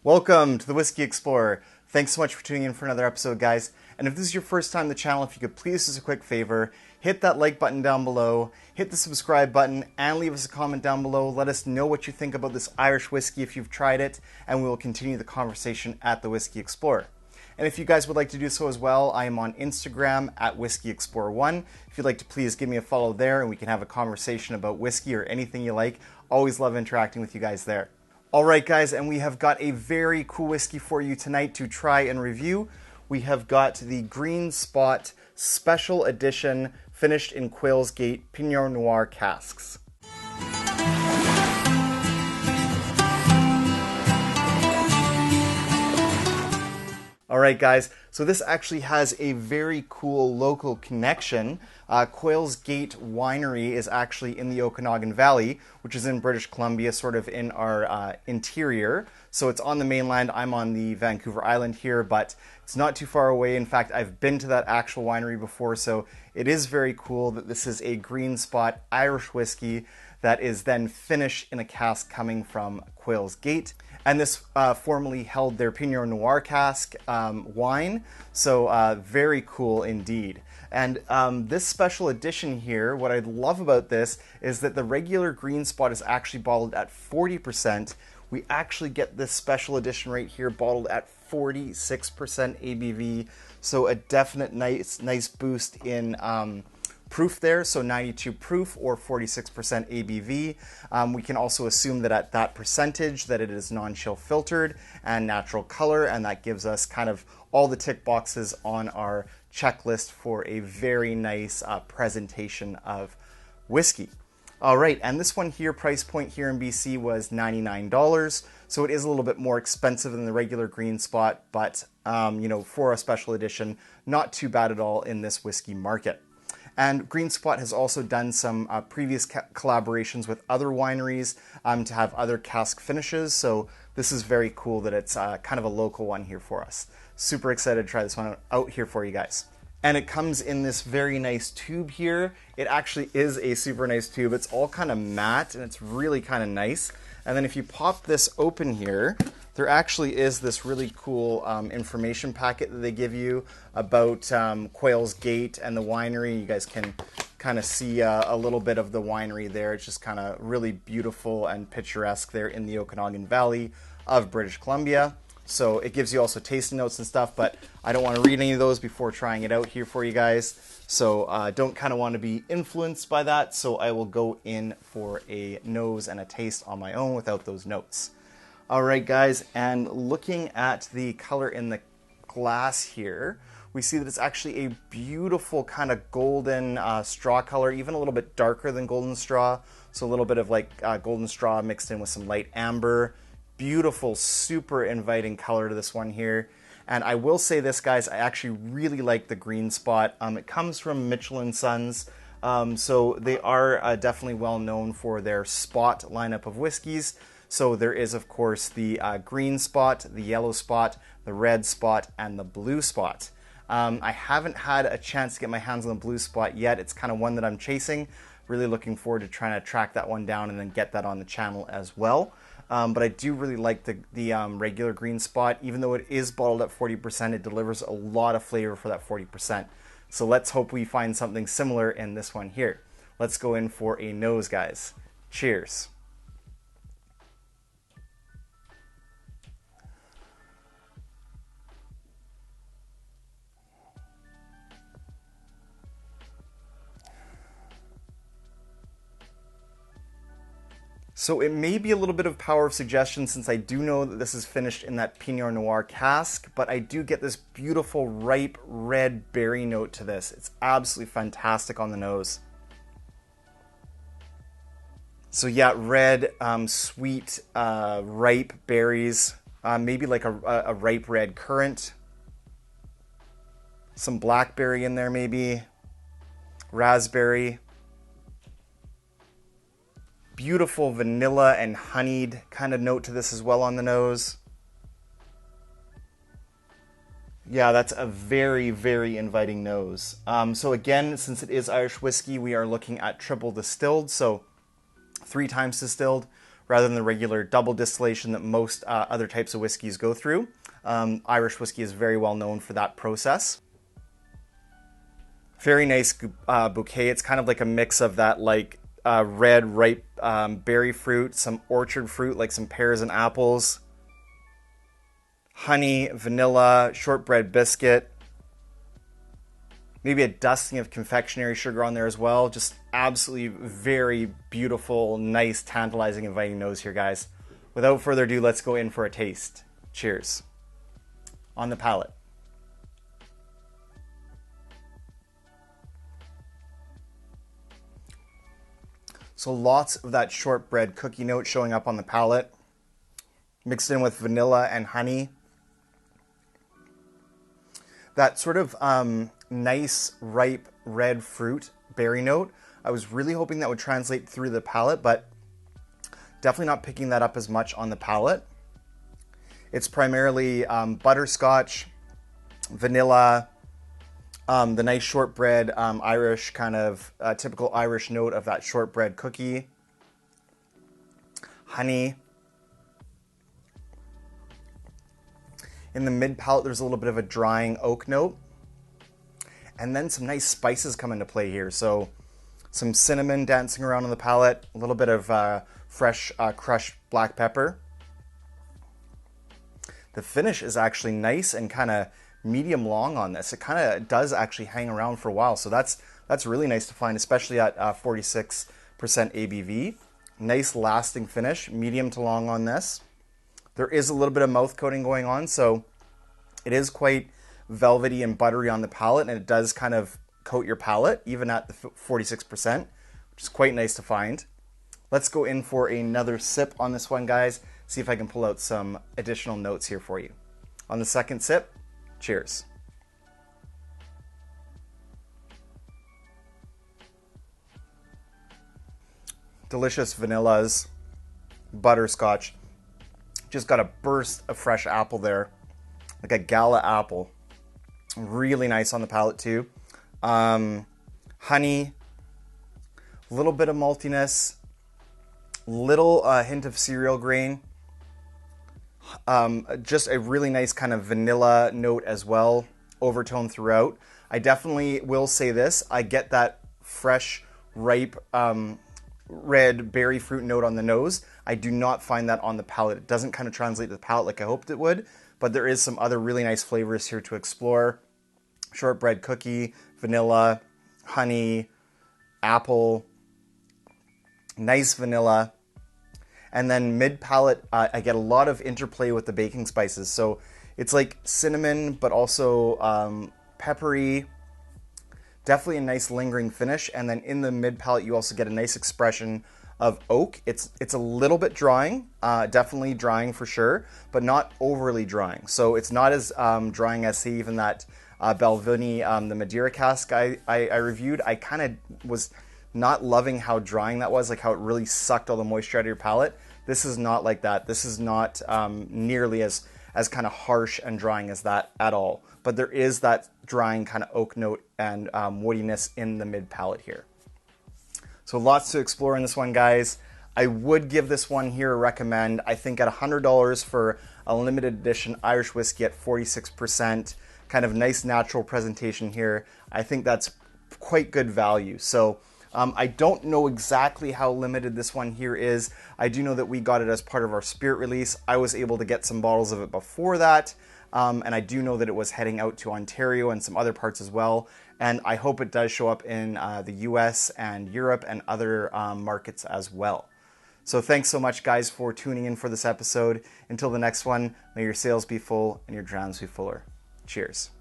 Welcome to the Whisky Explorer. Thanks so much for tuning in for another episode, guys. And if this is your first time on the channel, if you could please do us a quick favor, hit that like button down below, hit the subscribe button, and leave us a comment down below. Let us know what you think about this Irish whiskey if you've tried it, and we will continue the conversation at the Whisky Explorer. And if you guys would like to do so as well, I am on Instagram at Whisky Explorer 1. If you'd like to please give me a follow there and we can have a conversation about whiskey or anything you like. Always love interacting with you guys there. Alright guys, and we have got a very cool whiskey for you tonight to try and review. We have got the Green Spot Special Edition finished in Quail's Gate Pinot Noir casks. Alright guys, so this actually has a very cool local connection. Quail's Gate Winery is actually in the Okanagan Valley, which is in British Columbia, sort of in our interior. So it's on the mainland. I'm on the Vancouver Island here, but it's not too far away. In fact, I've been to that actual winery before, so it is very cool that this is a Green Spot Irish whiskey that is then finished in a cask coming from Quail's Gate. And this formerly held their Pinot Noir cask wine, so very cool indeed. And this special edition here, what I love about this is that the regular Green Spot is actually bottled at 40%. We actually get this special edition right here bottled at 46% ABV, so a definite nice boost in proof there, so 92 proof or 46% ABV. We can also assume that at that percentage that it is non-chill filtered and natural color, and that gives us kind of all the tick boxes on our checklist for a very nice presentation of whiskey. All right, and this one here, price point here in BC was $99, so it is a little bit more expensive than the regular Green Spot, but you know, for a special edition, not too bad at all in this whiskey market. And Green Spot has also done some previous collaborations with other wineries to have other cask finishes. So this is very cool that it's kind of a local one here for us. Super excited to try this one out here for you guys. And it comes in this very nice tube here. It actually is a super nice tube. It's all kind of matte and it's really kind of nice. And then if you pop this open here, there actually is this really cool information packet that they give you about Quail's Gate and the winery. You guys can kind of see a little bit of the winery there. It's just kind of really beautiful and picturesque there in the Okanagan Valley of British Columbia. So it gives you also tasting notes and stuff, but I don't want to read any of those before trying it out here for you guys. So don't kind of want to be influenced by that. So I will go in for a nose and a taste on my own without those notes. All right, guys, and looking at the color in the glass here, we see that it's actually a beautiful kind of golden straw color, even a little bit darker than golden straw. So a little bit of like golden straw mixed in with some light amber. Beautiful, super inviting color to this one here. And I will say this, guys, I actually really like the Green Spot. It comes from Mitchell & Sons, so they are definitely well known for their Spot lineup of whiskeys. So there is, of course, the Green Spot, the Yellow Spot, the Red Spot, and the Blue Spot. I haven't had a chance to get my hands on the Blue Spot yet. It's kind of one that I'm chasing. Really looking forward to trying to track that one down and then get that on the channel as well. But I do really like the regular Green Spot. Even though it is bottled at 40%, it delivers a lot of flavor for that 40%. So let's hope we find something similar in this one here. Let's go in for a nose, guys. Cheers. So it may be a little bit of power of suggestion since I do know that this is finished in that Pinot Noir cask, but I do get this beautiful ripe red berry note to this. It's absolutely fantastic on the nose. So yeah, red, sweet, ripe berries, maybe like a ripe red currant. Some blackberry in there maybe, raspberry. Beautiful vanilla and honeyed kind of note to this as well on the nose. Yeah, that's a very, very inviting nose. So again, since it is Irish whiskey, we are looking at triple distilled, so 3 times distilled. rather than the regular double distillation that most other types of whiskeys go through. Irish whiskey is very well known for that process. Very nice bouquet. It's kind of like a mix of that like red, ripe berry fruit, some orchard fruit like some pears and apples, honey, vanilla, shortbread biscuit, maybe a dusting of confectionery sugar on there as well. Just absolutely very beautiful, nice, tantalizing, inviting nose here, guys. Without further ado, let's go in for a taste. Cheers. On the palate. So lots of that shortbread cookie note showing up on the palate, mixed in with vanilla and honey. That sort of nice, ripe, red fruit berry note. I was really hoping that would translate through the palate, but definitely not picking that up as much on the palate. It's primarily butterscotch, vanilla, the nice shortbread, Irish kind of typical Irish note of that shortbread cookie, honey. In the mid palate, there's a little bit of a drying oak note, and then some nice spices come into play here. So some cinnamon dancing around on the palate, a little bit of fresh crushed black pepper. The finish is actually nice and kind of medium long on this. It kind of does actually hang around for a while, so that's really nice to find, especially at 46% ABV. Nice lasting finish, medium to long on this. There is a little bit of mouth coating going on, so it is quite velvety and buttery on the palate, and it does kind of coat your palate even at the 46%, which is quite nice to find. Let's go in for another sip on this one, guys. See if I can pull out some additional notes here for you. On the second sip, cheers. Delicious vanillas, butterscotch. Just got a burst of fresh apple there, like a gala apple. Really nice on the palate too. Honey, a little bit of maltiness, little hint of cereal grain. Just a really nice kind of vanilla note as well, overtone throughout. I definitely will say this, I get that fresh, ripe, red berry fruit note on the nose. I do not find that on the palate. It doesn't kind of translate to the palate like I hoped it would, but there is some other really nice flavors here to explore. Shortbread cookie, vanilla, honey, apple, nice vanilla. And then mid-palate, I get a lot of interplay with the baking spices. So it's like cinnamon, but also peppery. Definitely a nice lingering finish. And then in the mid-palate, you also get a nice expression of oak. It's a little bit drying, definitely drying for sure, but not overly drying. So it's not as drying as, say, even that Balvenie, the Madeira cask I reviewed. I kind of was not loving how drying that was, like how it really sucked all the moisture out of your palate. This is not like that. This is not nearly as kind of harsh and drying as that at all. But there is that drying kind of oak note and woodiness in the mid palate here. So lots to explore in this one, guys. I would give this one here a recommend. I think at $100 for a limited edition Irish whiskey at 46%, kind of nice natural presentation here. I think that's quite good value. So I don't know exactly how limited this one here is. I do know that we got it as part of our spirit release. I was able to get some bottles of it before that. And I do know that it was heading out to Ontario and some other parts as well. And I hope it does show up in the US and Europe and other markets as well. So thanks so much, guys, for tuning in for this episode. Until the next one, may your sails be full and your drowns be fuller. Cheers.